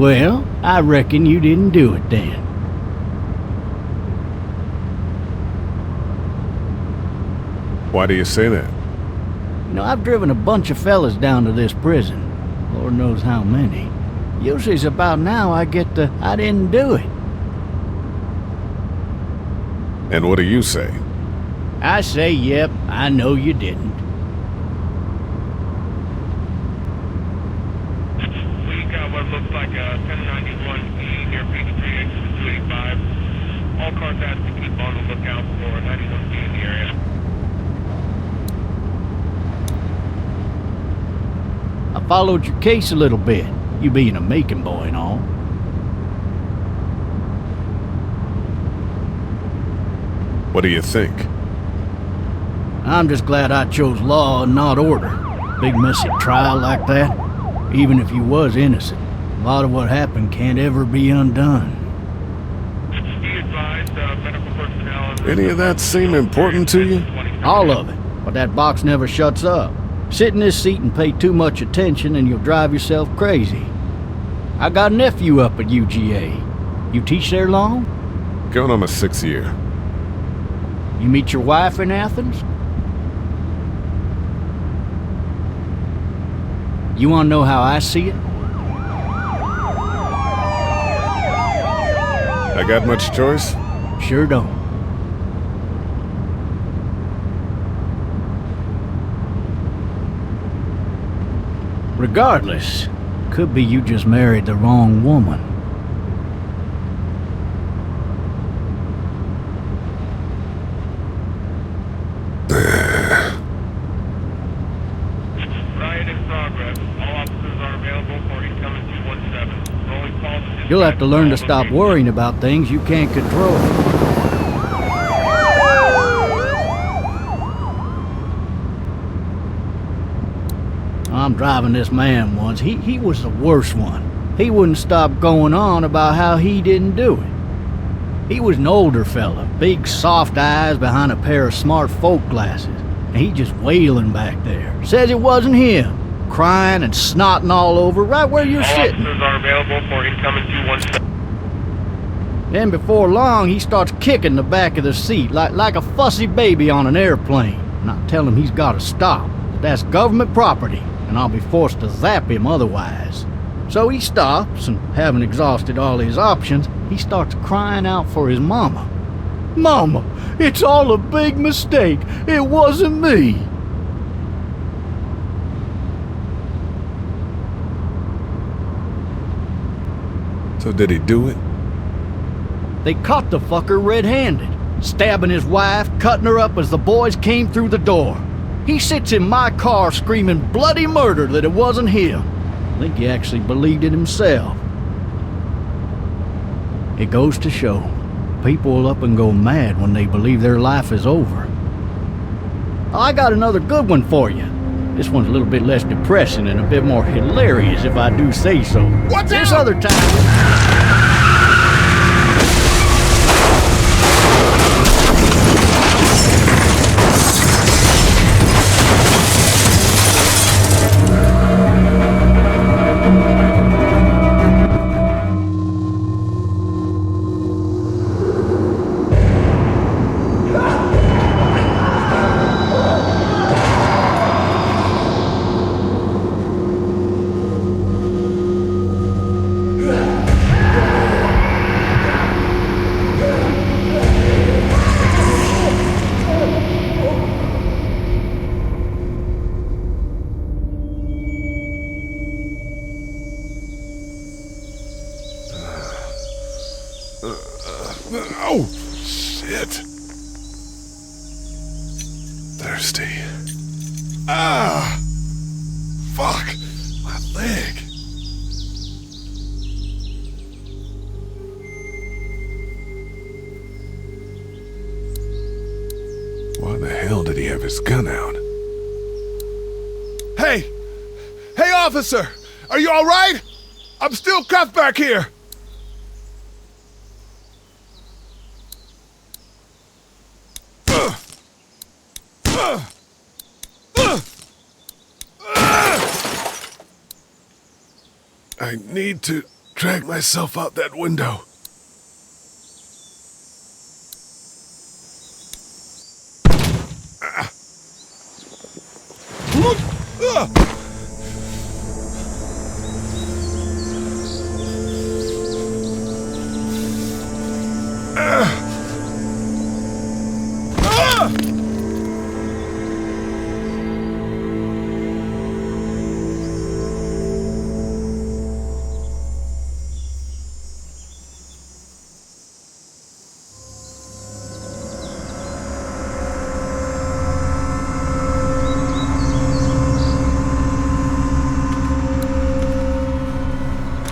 Well, I reckon you didn't do it then. Why do you say that? You know, I've driven a bunch of fellas down to this prison. Lord knows how many. Usually it's about now I get the, I didn't do it. And what do you say? I say, yep, I know you didn't. We got what looks like a 1091E near Peachtree, exit 285. All cars have to keep on the lookout for 91B in the area. I followed your case a little bit, you being a Macon boy and all. What do you think? I'm just glad I chose law and not order. Big messy trial like that, even if you was innocent, a lot of what happened can't ever be undone. Be advised, medical personnel... Any of that seem important to you? All of it, but that box never shuts up. Sit in this seat and pay too much attention and you'll drive yourself crazy. I got a nephew up at UGA. You teach there long? Going on my 6th year. You meet your wife in Athens? You want to know how I see it? I got much choice? Sure don't. Regardless, could be you just married the wrong woman. Riot in progress. All officers are available for incoming 217. Rolling calls and You'll have to learn to stop worrying about things you can't control. I'm driving this man once. He was the worst one. He wouldn't stop going on about how he didn't do it. He was an older fella, big soft eyes behind a pair of smart folk glasses. And he just wailing back there. Says it wasn't him. Crying and snotting all over right where you're all sitting. officers are available for incoming 217. Then before long, he starts kicking the back of the seat like a fussy baby on an airplane. And I tell him he's got to stop. That's government property, and I'll be forced to zap him otherwise. So he stops, and having exhausted all his options, he starts crying out for his mama. Mama, it's all a big mistake. It wasn't me. So did he do it? They caught the fucker red-handed, stabbing his wife, cutting her up as the boys came through the door. He sits in my car screaming bloody murder that it wasn't him. I think he actually believed it himself. It goes to show, people will up and go mad when they believe their life is over. I got another good one for you. This one's a little bit less depressing and a bit more hilarious if I do say so. What's This out? other time... Oh, shit. Thirsty. Ah! Fuck! My leg. Why the hell did he have his gun out? Hey! Hey, officer! Are you all right? I'm still cuffed back here! I need to drag myself out that window.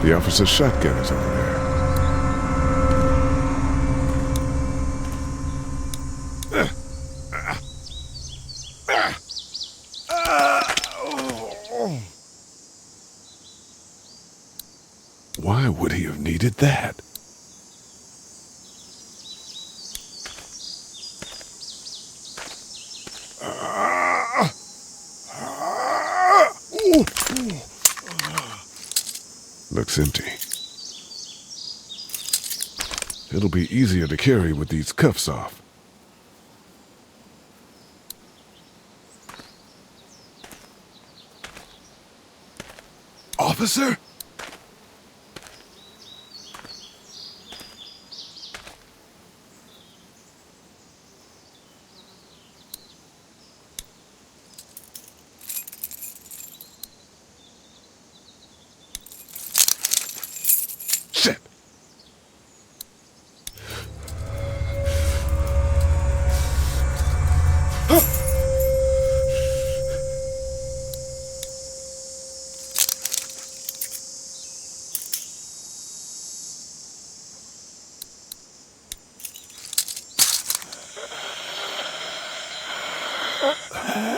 The officer's shotgun is over there. Why would he have needed that? Looks empty. It'll be easier to carry with these cuffs off. Officer? Shit!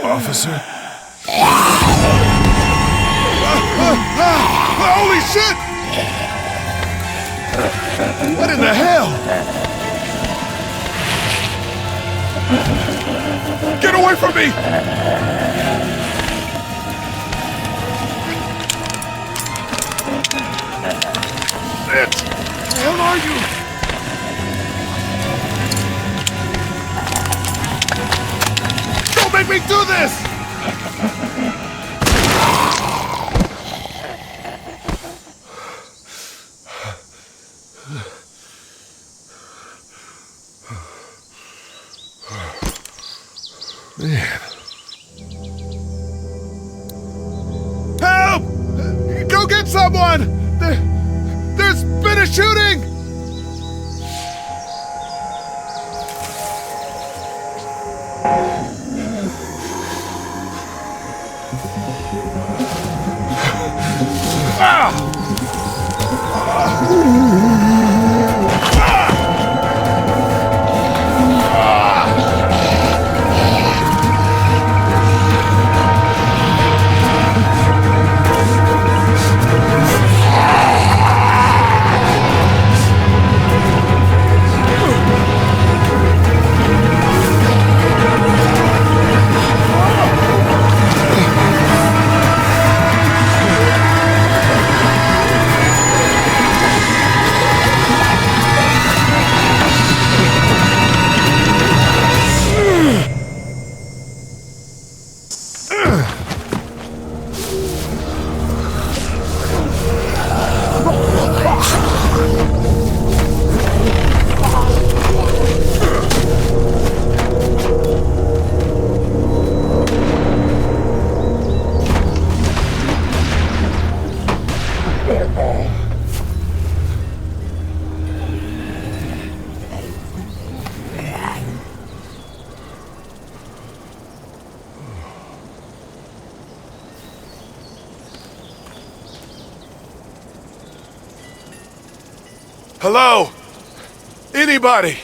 Officer? Holy shit! What in the hell? Get away from me! Shit! Where the hell are you? Don't make me do this! Man. Help! Go get someone! There's been a shooting! Hello? Anybody?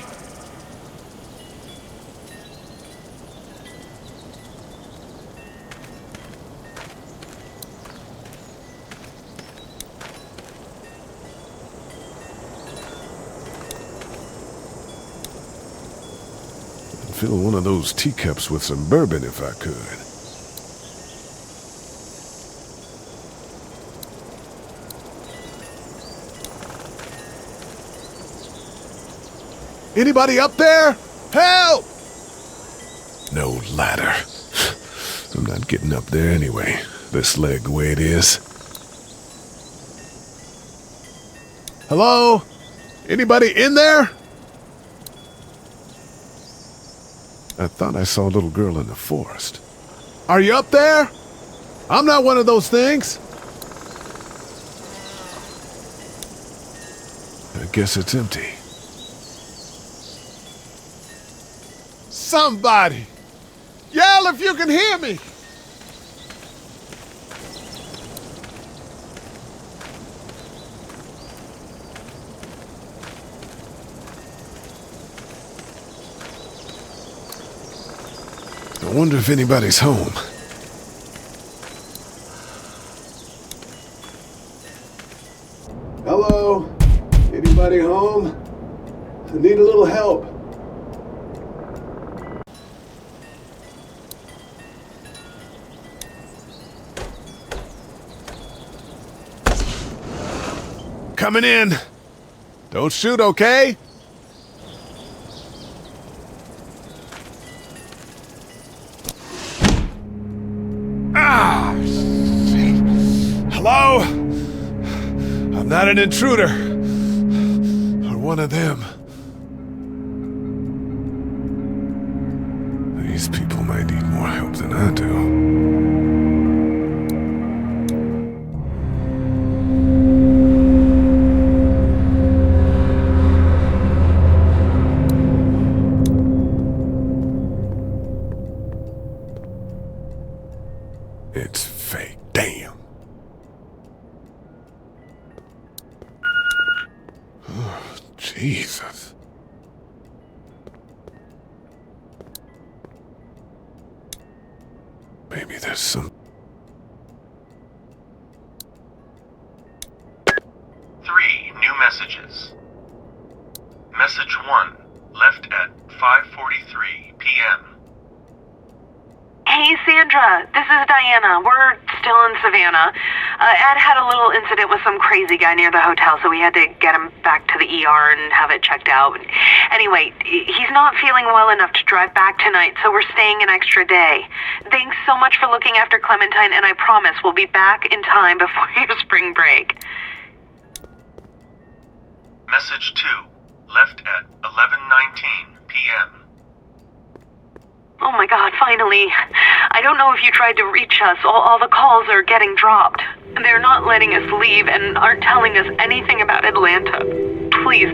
I'd fill one of those teacups with some bourbon if I could. Anybody up there? Help! No ladder. I'm not getting up there anyway. This leg the way it is. Hello? Anybody in there? I thought I saw a little girl in the forest. Are you up there? I'm not one of those things. I guess it's empty. Somebody! Yell if you can hear me! I wonder if anybody's home. Hello? Anybody home? I need a little help. Coming in. Don't shoot, okay? Ah! Shit. Hello? I'm not an intruder. Or one of them. These people might need more help than I do. It's fake. Damn. Oh, Jesus. Maybe there's some... 3 new messages. Message 1, left at 5:43 p.m. Hey, Sandra, this is Diana. We're still in Savannah. Ed had a little incident with some crazy guy near the hotel, so we had to get him back to the ER and have it checked out. Anyway, he's not feeling well enough to drive back tonight, so we're staying an extra day. Thanks so much for looking after Clementine, and I promise we'll be back in time before your spring break. Message 2, left at 11:19 p.m. Oh my God, finally. I don't know if you tried to reach us. All the calls are getting dropped. They're not letting us leave and aren't telling us anything about Atlanta. Please,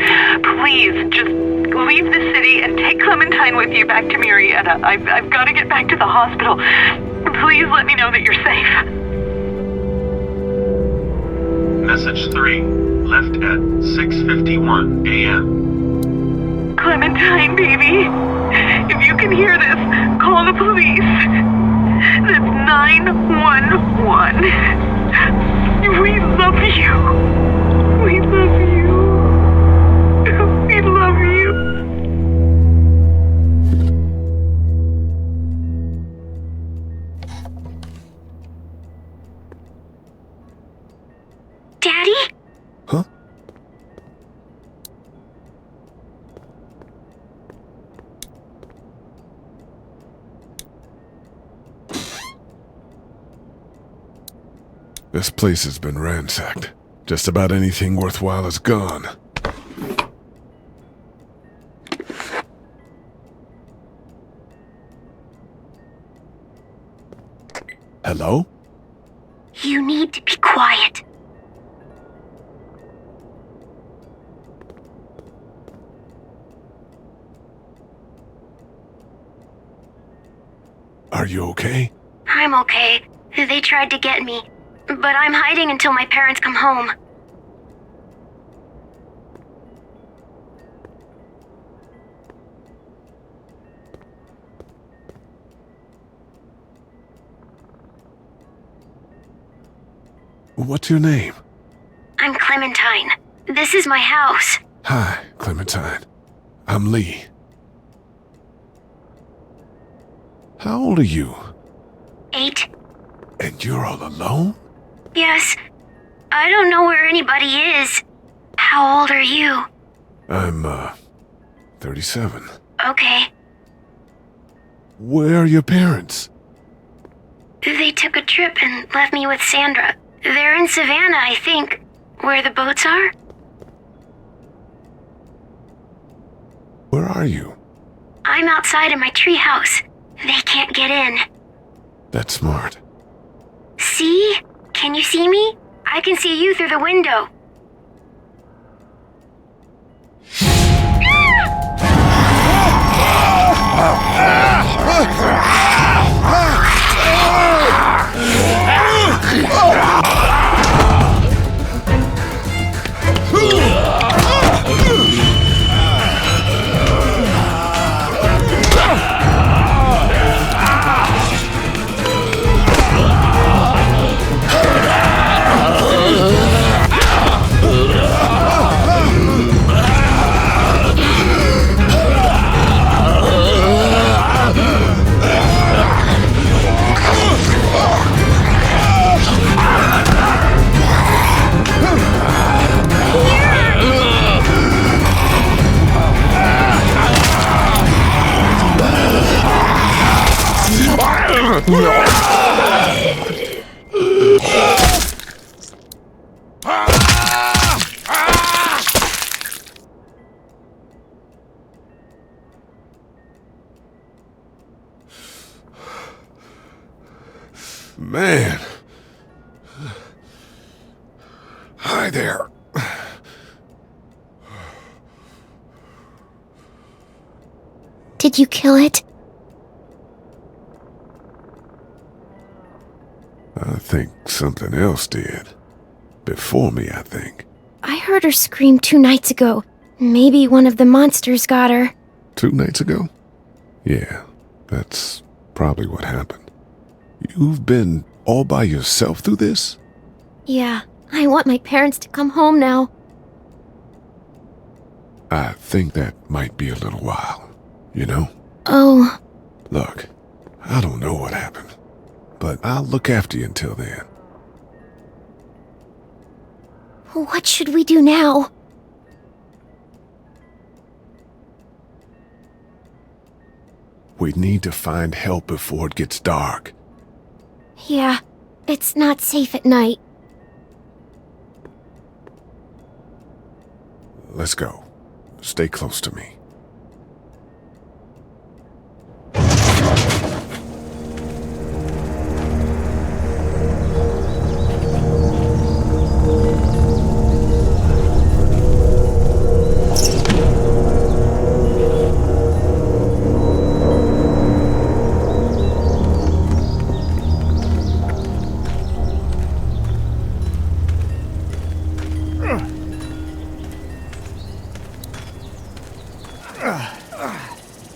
just leave the city and take Clementine with you back to Marietta. I've got to get back to the hospital. Please let me know that you're safe. Message 3, left at 6:51 a.m. Clementine, baby. If you can hear this, call the police. That's 911. We love you. We love you. We love you. Daddy? Huh? This place has been ransacked. Just about anything worthwhile is gone. Hello? You need to be quiet. Are you okay? I'm okay. They tried to get me, but I'm hiding until my parents come home. What's your name? I'm Clementine. This is my house. Hi, Clementine. I'm Lee. How old are you? 8. And you're all alone? Yes. I don't know where anybody is. How old are you? I'm, 37. Okay. Where are your parents? They took a trip and left me with Sandra. They're in Savannah, I think. Where the boats are? Where are you? I'm outside in my treehouse. They can't get in. That's smart. See? Can you see me? I can see you through the window. Man. Hi there. Did you kill it? I think something else did. Before me, I think. I heard her scream 2 nights ago. Maybe one of the monsters got her. 2 nights ago? Yeah, that's probably what happened. You've been all by yourself through this? Yeah, I want my parents to come home now. I think that might be a little while, you know? Oh. Look, I don't know what happened, but I'll look after you until then. What should we do now? We need to find help before it gets dark. Yeah, it's not safe at night. Let's go. Stay close to me.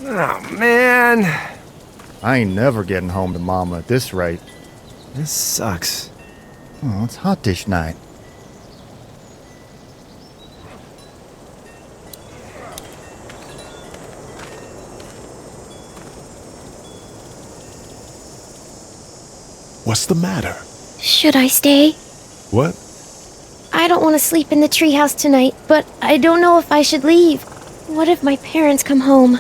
Oh, man. I ain't never getting home to Mama at this rate. This sucks. Oh, it's hot dish night. What's the matter? Should I stay? What? I don't want to sleep in the treehouse tonight, but I don't know if I should leave. What if my parents come home?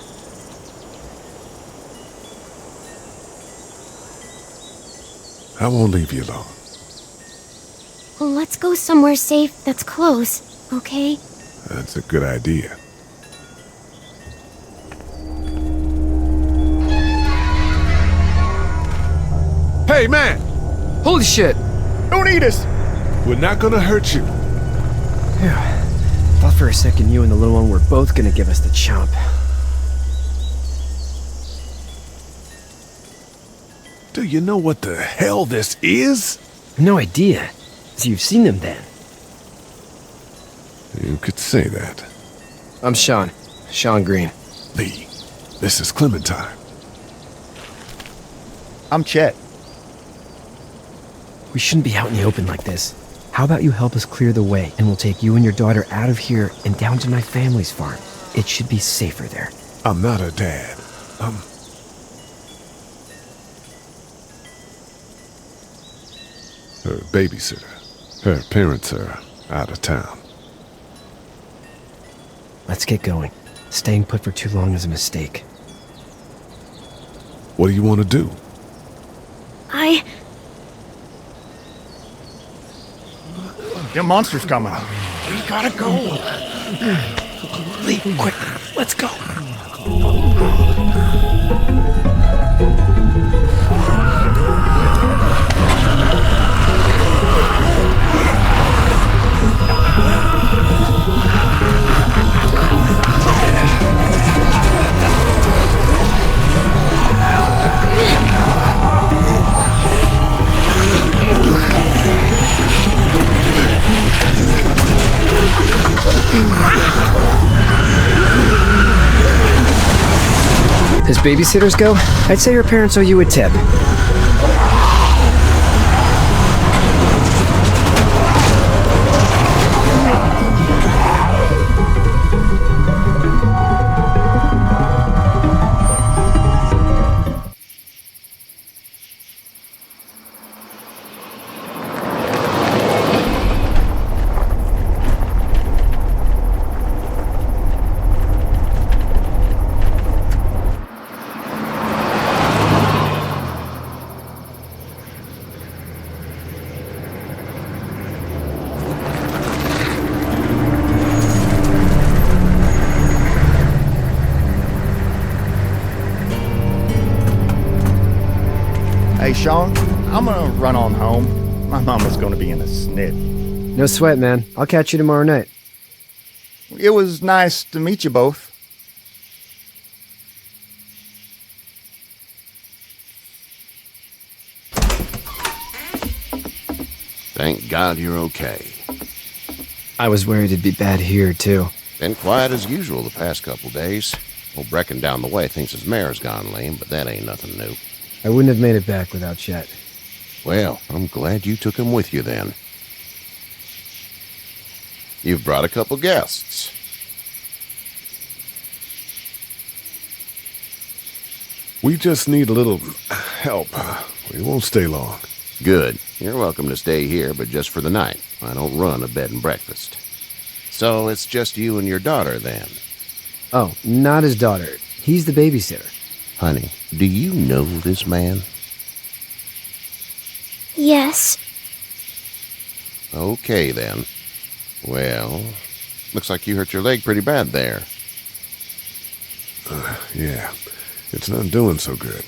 I won't leave you alone. Let's go somewhere safe that's close, okay? That's a good idea. Hey, man! Holy shit! Don't eat us! We're not gonna hurt you. Yeah. Thought for a second you and the little one were both gonna give us the chomp. Do you know what the hell this is? No idea. So you've seen them then? You could say that. I'm Sean. Sean Green. Lee, this is Clementine. I'm Chet. We shouldn't be out in the open like this. How about you help us clear the way, and we'll take you and your daughter out of here and down to my family's farm. It should be safer there. I'm not her dad. I'm... her babysitter. Her parents are out of town. Let's get going. Staying put for too long is a mistake. What do you want to do? Them monsters coming. We gotta go. Lee, quick, let's go. As babysitters go, I'd say your parents owe you a tip. Hey, Sean, I'm gonna run on home. My mama's gonna be in a snit. No sweat, man. I'll catch you tomorrow night. It was nice to meet you both. Thank God you're okay. I was worried it'd be bad here, too. Been quiet as usual the past couple days. Old Brecken down the way thinks his mare's gone lame, but that ain't nothing new. I wouldn't have made it back without Chet. Well, I'm glad you took him with you then. You've brought a couple guests. We just need a little help. We won't stay long. Good. You're welcome to stay here, but just for the night. I don't run a bed and breakfast. So it's just you and your daughter then? Oh, not his daughter. He's the babysitter. Honey, do you know this man? Yes. Okay, then. Well, looks like you hurt your leg pretty bad there. Yeah, it's not doing so good.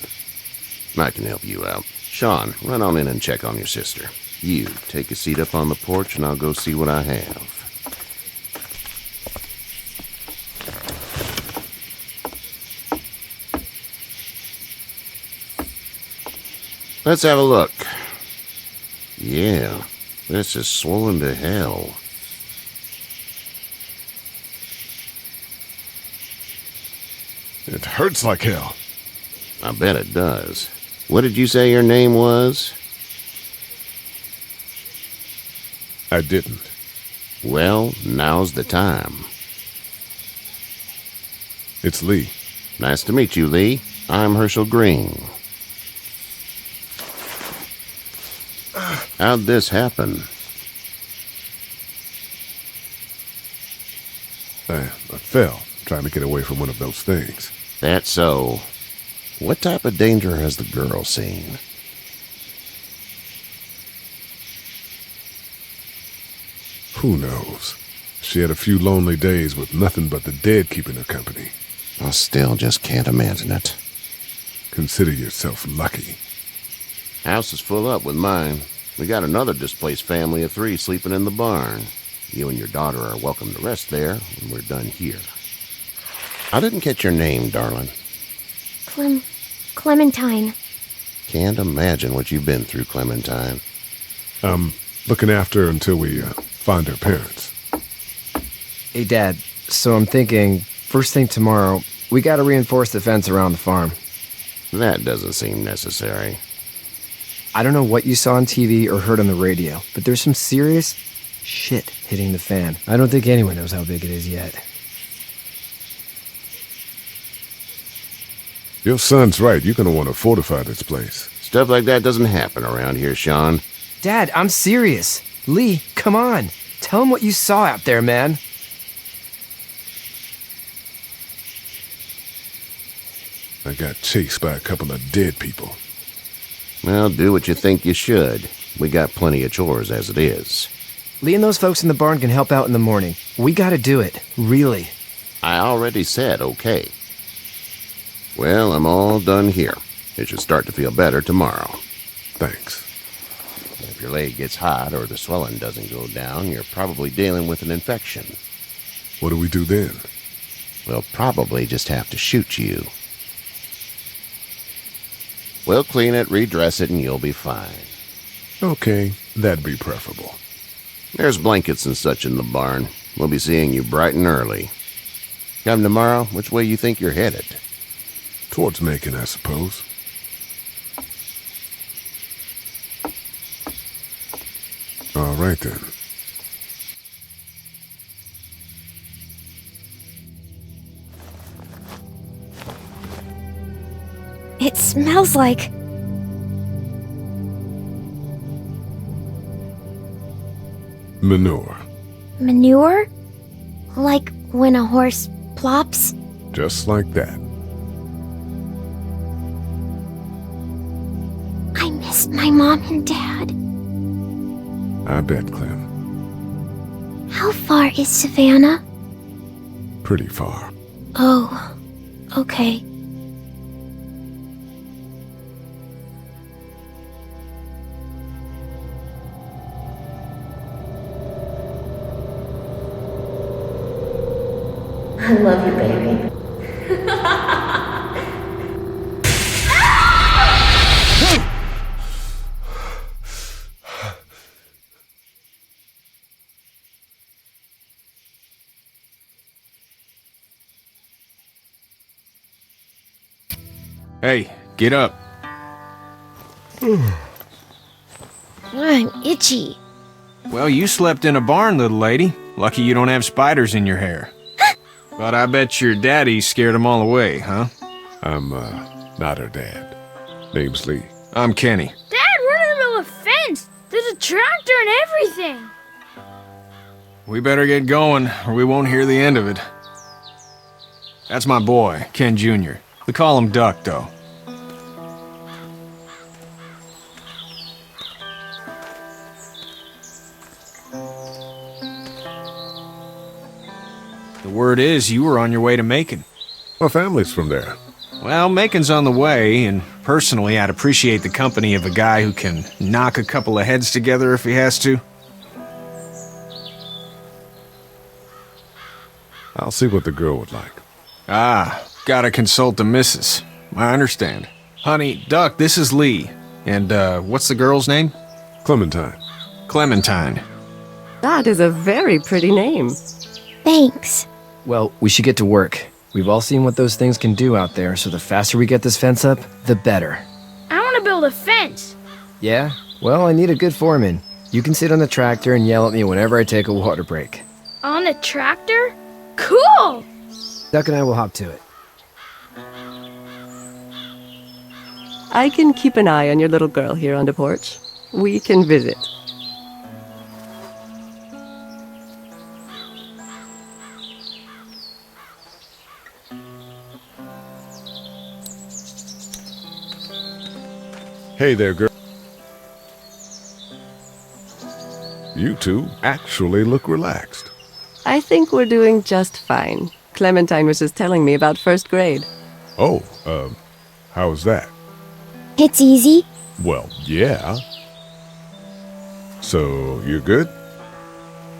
I can help you out. Sean, run on in and check on your sister. You, take a seat up on the porch and I'll go see what I have. Let's have a look. Yeah, this is swollen to hell. It hurts like hell. I bet it does. What did you say your name was? I didn't. Well, now's the time. It's Lee. Nice to meet you, Lee. I'm Herschel Green. How'd this happen? I fell, trying to get away from one of those things. That's so. What type of danger has the girl seen? Who knows? She had a few lonely days with nothing but the dead keeping her company. I still just can't imagine it. Consider yourself lucky. House is full up with mine. We got another displaced family of 3 sleeping in the barn. You and your daughter are welcome to rest there when we're done here. I didn't catch your name, darling. Clementine. Can't imagine what you've been through, Clementine. I'm looking after her until we find her parents. Hey, Dad, so I'm thinking, first thing tomorrow, we gotta reinforce the fence around the farm. That doesn't seem necessary. I don't know what you saw on TV or heard on the radio, but there's some serious shit hitting the fan. I don't think anyone knows how big it is yet. Your son's right. You're gonna want to fortify this place. Stuff like that doesn't happen around here, Sean. Dad, I'm serious. Lee, come on. Tell him what you saw out there, man. I got chased by a couple of dead people. Well, do what you think you should. We got plenty of chores as it is. Lee and those folks in the barn can help out in the morning. We gotta do it. Really. I already said okay. Well, I'm all done here. It should start to feel better tomorrow. Thanks. If your leg gets hot or the swelling doesn't go down, you're probably dealing with an infection. What do we do then? We'll probably just have to shoot you. We'll clean it, redress it, and you'll be fine. Okay, that'd be preferable. There's blankets and such in the barn. We'll be seeing you bright and early. Come tomorrow, which way you think you're headed? Towards Macon, I suppose. All right, then. It smells like... Manure. manure? Like when a horse plops? Just like that. I miss my mom and dad. I bet, Clem. How far is Savannah? Pretty far. Oh, okay. I love you, baby. Hey, get up. I'm itchy. Well, you slept in a barn, little lady. Lucky you don't have spiders in your hair. But I bet your daddy scared them all away, huh? I'm, not her dad. Name's Lee. I'm Kenny. Dad, we're in the middle of a fence. There's a tractor and everything. We better get going, or we won't hear the end of it. That's my boy, Ken Jr. We call him Duck, though. The word is you were on your way to Macon. My family's from there. Well, Macon's on the way, and personally, I'd appreciate the company of a guy who can knock a couple of heads together if he has to. I'll see what the girl would like. Ah, gotta consult the missus. I understand. Honey, Duck, this is Lee. And, what's the girl's name? Clementine. Clementine. That is a very pretty name. Thanks. Well, we should get to work. We've all seen what those things can do out there, so the faster we get this fence up, the better. I want to build a fence. Yeah? Well, I need a good foreman. You can sit on the tractor and yell at me whenever I take a water break. On a tractor? Cool! Duck and I will hop to it. I can keep an eye on your little girl here on the porch. We can visit. Hey there, girl. You two actually look relaxed. I think we're doing just fine. Clementine was just telling me about first grade. Oh, how was that? It's easy. Well, yeah. So, you're good?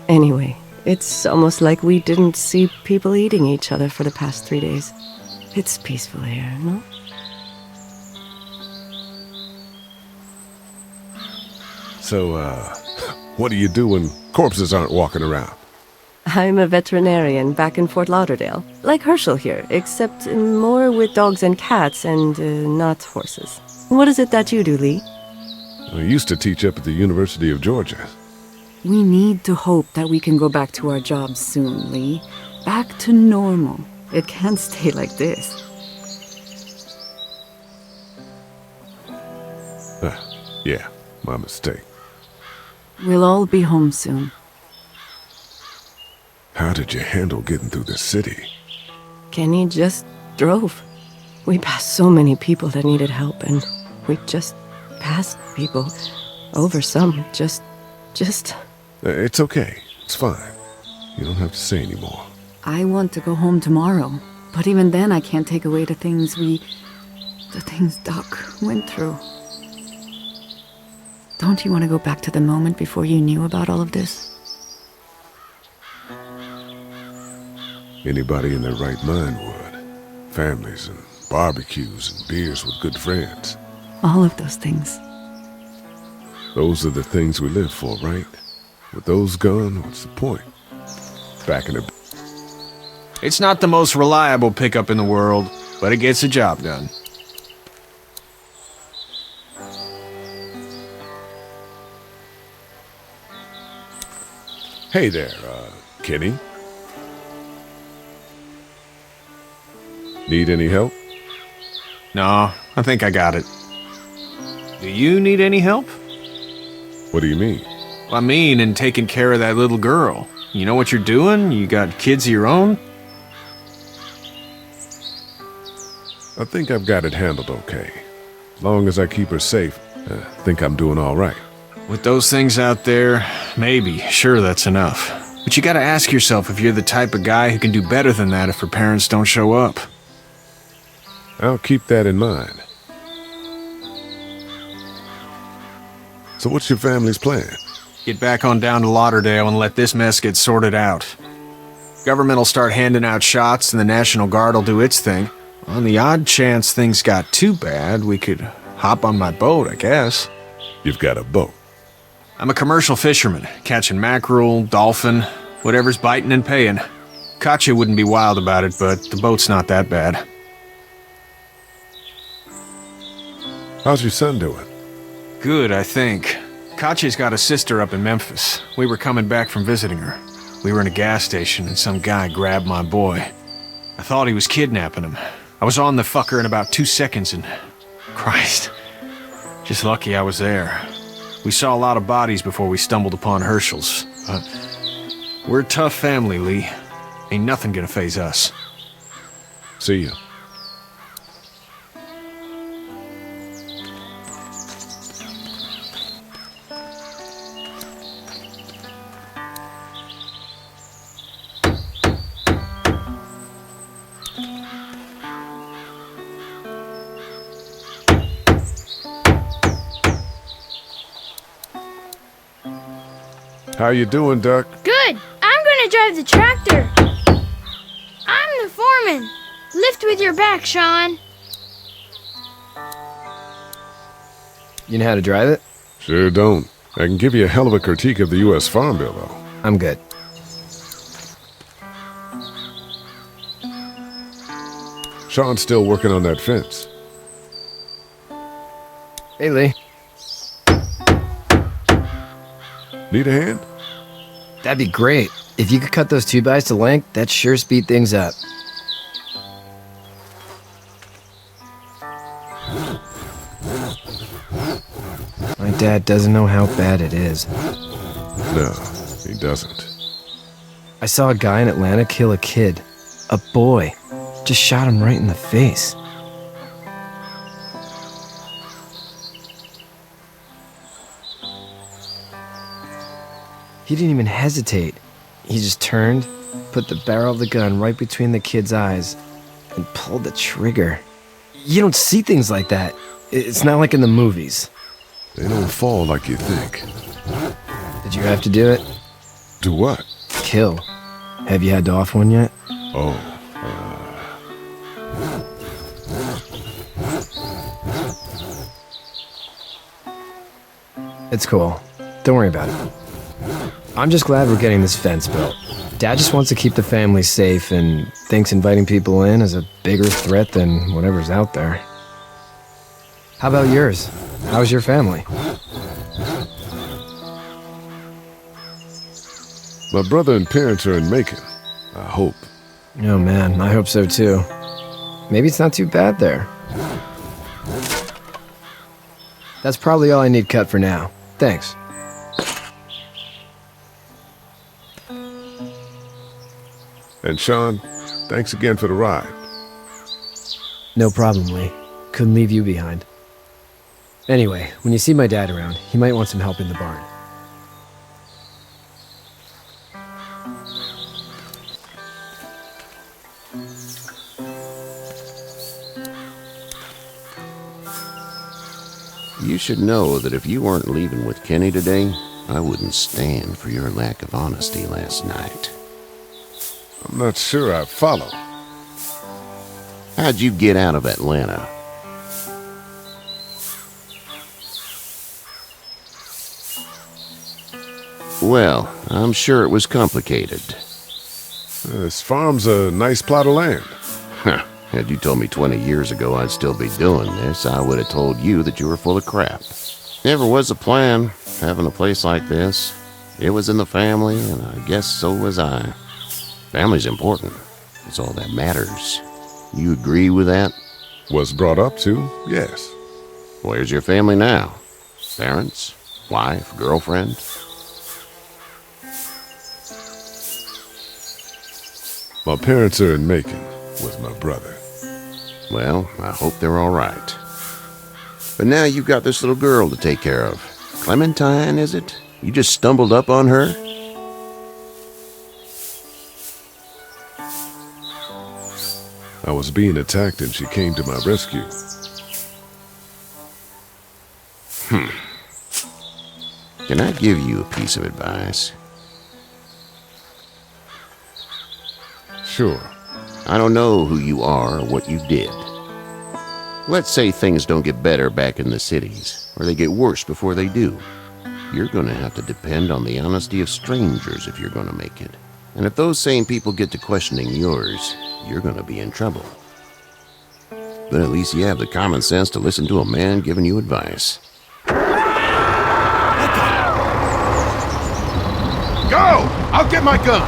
Anyway, it's almost like we didn't see people eating each other for the past 3 days. It's peaceful here, no? So, what do you do when corpses aren't walking around? I'm a veterinarian back in Fort Lauderdale. Like Herschel here, except more with dogs and cats and not horses. What is it that you do, Lee? I used to teach up at the University of Georgia. We need to hope that we can go back to our jobs soon, Lee. Back to normal. It can't stay like this. Yeah, my mistake. We'll all be home soon. How did you handle getting through the city? Kenny just drove. We passed so many people that needed help, and we just passed people over some. Just... It's okay. It's fine. You don't have to say anymore. I want to go home tomorrow, but even then I can't take away the things Doc went through. Don't you want to go back to the moment before you knew about all of this? Anybody in their right mind would. Families and barbecues and beers with good friends. All of those things. Those are the things we live for, right? With those gone, what's the point? Back in the... It's not the most reliable pickup in the world, but it gets the job done. Hey there, Kenny. Need any help? No, I think I got it. Do you need any help? What do you mean? I mean, in taking care of that little girl. You know what you're doing? You got kids of your own? I think I've got it handled okay. As long as I keep her safe, I think I'm doing all right. With those things out there, maybe, sure, that's enough. But you gotta ask yourself if you're the type of guy who can do better than that if her parents don't show up. I'll keep that in mind. So what's your family's plan? Get back on down to Lauderdale and let this mess get sorted out. Government will start handing out shots and the National Guard will do its thing. On the odd chance things got too bad, we could hop on my boat, I guess. You've got a boat? I'm a commercial fisherman, catching mackerel, dolphin, whatever's biting and paying. Katya wouldn't be wild about it, but the boat's not that bad. How's your son doing? Good, I think. Katya's got a sister up in Memphis. We were coming back from visiting her. We were in a gas station and some guy grabbed my boy. I thought he was kidnapping him. I was on the fucker in about 2 seconds and... Christ. Just lucky I was there. We saw a lot of bodies before we stumbled upon Herschel's. We're a tough family, Lee. Ain't nothing gonna faze us. See you. How you doing, Duck? Good. I'm gonna drive the tractor. I'm the foreman. Lift with your back, Sean. You know how to drive it? Sure don't. I can give you a hell of a critique of the U.S. Farm Bill, though. I'm good. Sean's still working on that fence. Hey, Lee. Need a hand? That'd be great. If you could cut those 2x to length, that'd sure speed things up. My dad doesn't know how bad it is. No, he doesn't. I saw a guy in Atlanta kill a kid. A boy. Just shot him right in the face. He didn't even hesitate. He just turned, put the barrel of the gun right between the kid's eyes, and pulled the trigger. You don't see things like that. It's not like in the movies. They don't fall like you think. Did you have to do it? Do what? Kill. Have you had to off one yet? Oh, It's cool. Don't worry about it. I'm just glad we're getting this fence built. Dad just wants to keep the family safe and thinks inviting people in is a bigger threat than whatever's out there. How about yours? How's your family? my brother and parents are in Macon. I hope. Oh man, I hope so too. Maybe it's not too bad there. That's probably all I need cut for now. Thanks. And Sean, thanks again for the ride. No problem, Lee. Couldn't leave you behind. Anyway, when you see my dad around, he might want some help in the barn. You should know that if you weren't leaving with Kenny today, I wouldn't stand for your lack of honesty last night. I'm not sure I follow. How'd you get out of Atlanta? Well, I'm sure it was complicated. This farm's a nice plot of land. Huh. Had you told me 20 years ago I'd still be doing this, I would have told you that you were full of crap. Never was a plan, having a place like this. It was in the family, and I guess so was I. Family's important. It's all that matters. You agree with that? Was brought up to, yes. Where's your family now? Parents? Wife? Girlfriend? My parents are in Macon with my brother. Well, I hope they're all right. But now you've got this little girl to take care of. Clementine, is it? You just stumbled up on her? I was being attacked and she came to my rescue. Can I give you a piece of advice? Sure. I don't know who you are or what you did. Let's say things don't get better back in the cities, or they get worse before they do. You're gonna have to depend on the honesty of strangers if you're gonna make it. And if those same people get to questioning yours, you're gonna be in trouble. But at least you have the common sense to listen to a man giving you advice. Go! I'll get my gun!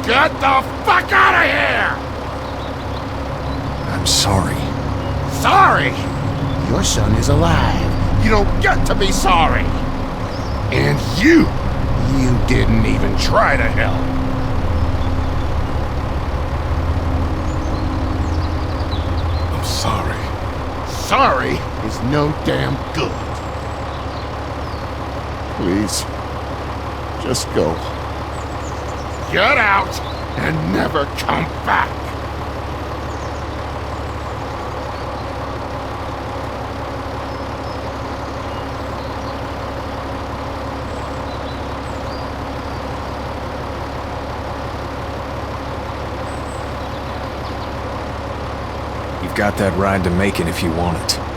Get the fuck out of here! I'm sorry. Sorry? Your son is alive. You don't get to be sorry. And you didn't even try to help. I'm sorry. Sorry is no damn good. Please, just go. Get out and never come back. You've got that ride to Macon if you want it.